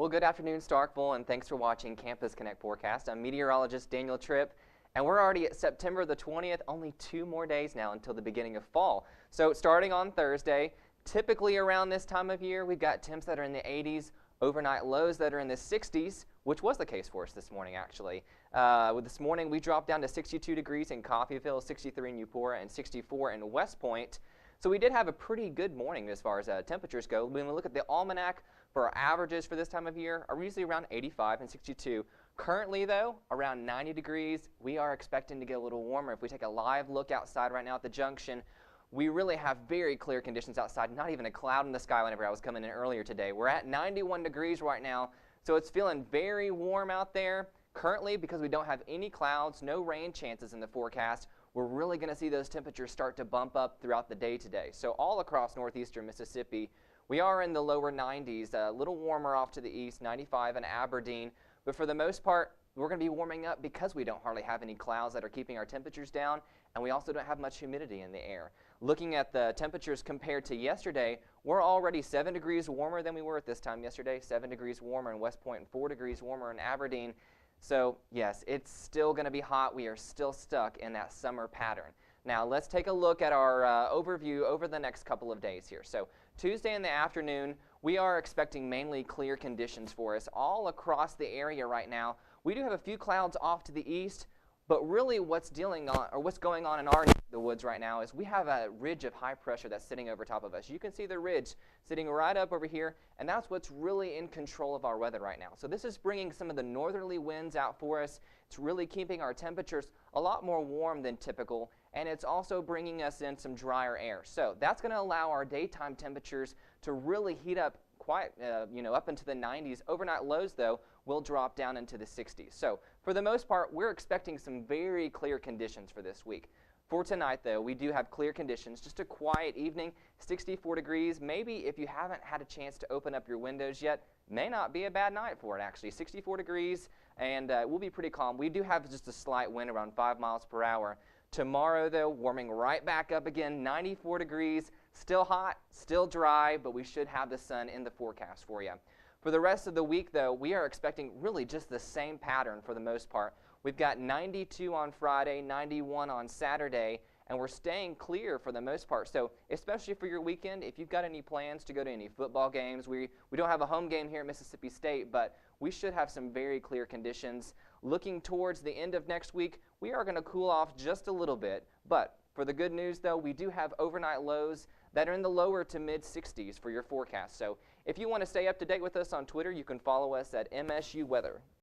Well, good afternoon, Starkville, and thanks for watching Campus Connect Forecast. I'm meteorologist Daniel Tripp, and we're already at September the 20th, only 2 more days now until the beginning of fall. So starting on Thursday, typically around this time of year, we've got temps that are in the 80s, overnight lows that are in the 60s, which was the case for us this morning, actually. This morning, we dropped down to 62 degrees in Coffeyville, 63 in Eupora, and 64 in West Point. So we did have a pretty good morning as far as temperatures go. When we look at the almanac for our averages for this time of year, are usually around 85 and 62. Currently, though, around 90 degrees. We are expecting to get a little warmer. If we take a live look outside right now at the junction, we really have very clear conditions outside, not even a cloud in the sky whenever I was coming in earlier today. We're at 91 degrees right now, so it's feeling very warm out there. Currently, because we don't have any clouds, no rain chances in the forecast, we're really going to see those temperatures start to bump up throughout the day today. So all across northeastern Mississippi, we are in the lower 90s, a little warmer off to the east, 95 in Aberdeen. But for the most part, we're going to be warming up because we don't hardly have any clouds that are keeping our temperatures down, and we also don't have much humidity in the air. Looking at the temperatures compared to yesterday, we're already 7 degrees warmer than we were at this time yesterday, 7 degrees warmer in West Point and 4 degrees warmer in Aberdeen. So yes, it's still going to be hot. We are still stuck in that summer pattern. Now let's take a look at our overview over the next couple of days here. So Tuesday in the afternoon, we are expecting mainly clear conditions for us all across the area right now. We do have a few clouds off to the east, but really what's going on in our neck of the woods right now is we have a ridge of high pressure that's sitting over top of us. You can see the ridge sitting right up over here, and that's what's really in control of our weather right now. So this is bringing some of the northerly winds out for us. It's really keeping our temperatures a lot more warm than typical, and it's also bringing us in some drier air. So that's going to allow our daytime temperatures to really heat up quite, up into the 90s. Overnight lows, though, will drop down into the 60s. So for the most part, we're expecting some very clear conditions for this week. For tonight, though, we do have clear conditions, just a quiet evening, 64 degrees. Maybe if you haven't had a chance to open up your windows yet, may not be a bad night for it, actually. 64 degrees, and we'll be pretty calm. We do have just a slight wind around 5 miles per hour. Tomorrow, though, warming right back up again, 94 degrees, still hot, still dry, but we should have the sun in the forecast for you. For the rest of the week, though, we are expecting really just the same pattern for the most part. We've got 92 on Friday, 91 on Saturday, and we're staying clear for the most part. So especially for your weekend, if you've got any plans to go to any football games, we don't have a home game here at Mississippi State, but we should have some very clear conditions. Looking towards the end of next week, we are going to cool off just a little bit. But for the good news, though, we do have overnight lows that are in the lower to mid 60s for your forecast. So if you want to stay up to date with us on Twitter, you can follow us at MSU Weather.